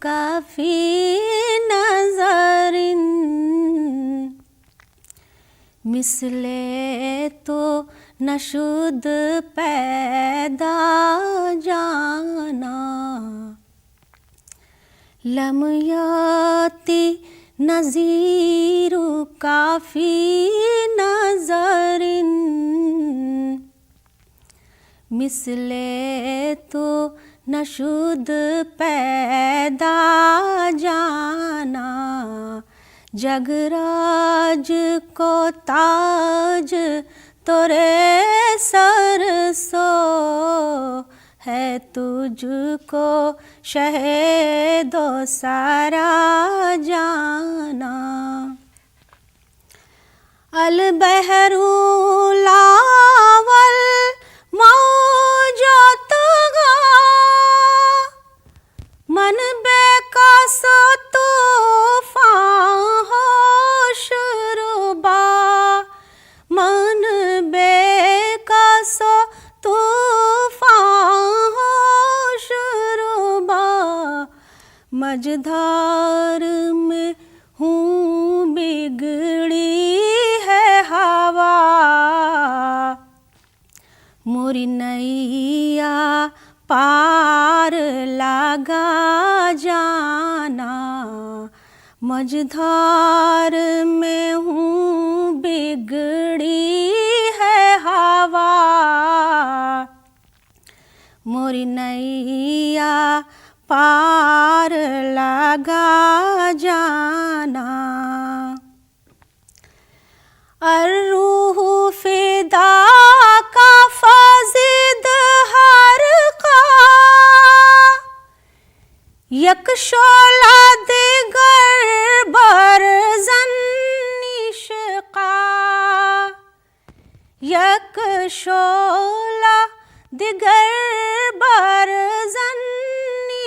काफी नज़रिन मिसले तो नशुद पैदा जाना लमयाती नज़ीरु काफी नज़रिन मिसले तो नशुद पैदा जाना जगराज को ताज तोरे सर सो है तुझको शहेदो सारा जाना अल बहरू लावल मौजो तगा मन बेकासो तूफान होशरुबा मन बेकासो तूफान होशरुबा मझधार में हूँ बिगड़ी है हवा मोरी नैया पार लगा जाना मझधार में हूँ बिगड़ी है हवा मोरी नैया पार लगा जाना अर्रूह फिदा का फाजिद हर का यक शोला दिगर बरज़न इश्क़ा यक शोला दिगर बरज़न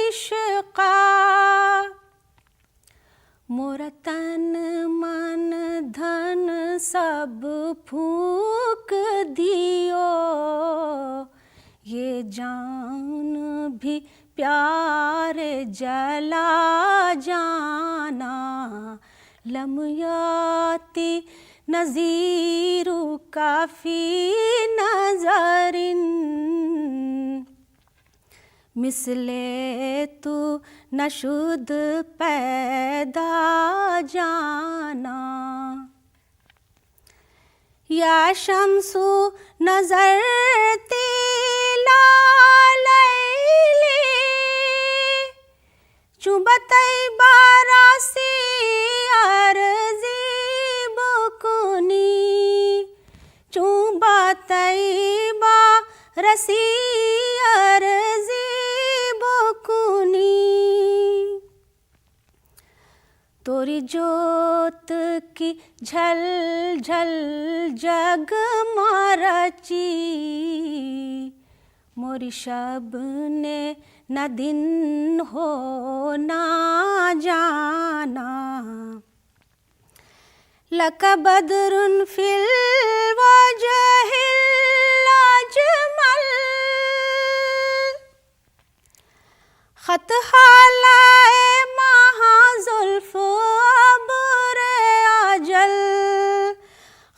इश्क़ा मोरा तन मन धन सब फूक दियो ये जान भी प्यार जला जाना लमयाती नज़ीरु काफी नज़रिन मिसले तू नशुद पैदा जाना या शम्सु नज़र तेला लैली चुबतई बारासी अर्ज़ी बुकुनी चुबतई बारसी अर्ज़ी बुकुनी तोरी जोत की झल झल जग मारची मोरी शब ने न दिन हो ना जाना लक बदरुन फिल वजहिल अजमल खत हालाए महा जुल्फ अब्रे अजल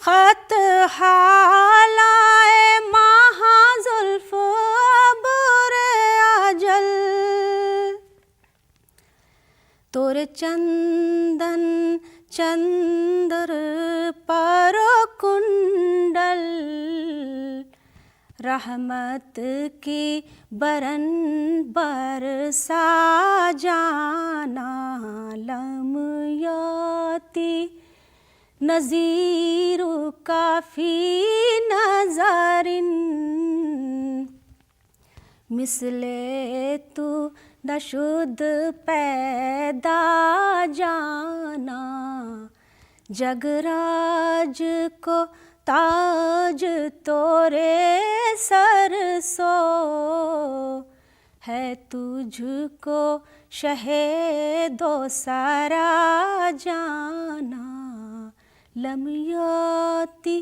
खत हालाए महा जुल्फ अब्रे अजल तोरे चंदन चंद्र पर कुंडल रहमत की बरन बरसा जाना लमयाती नज़ीरु काफी नज़रिन मिसले तू नशुद पैदा जाना जगराज को ताज तोरे सर सो है तुझको शहेदो सारा जाना लमयाती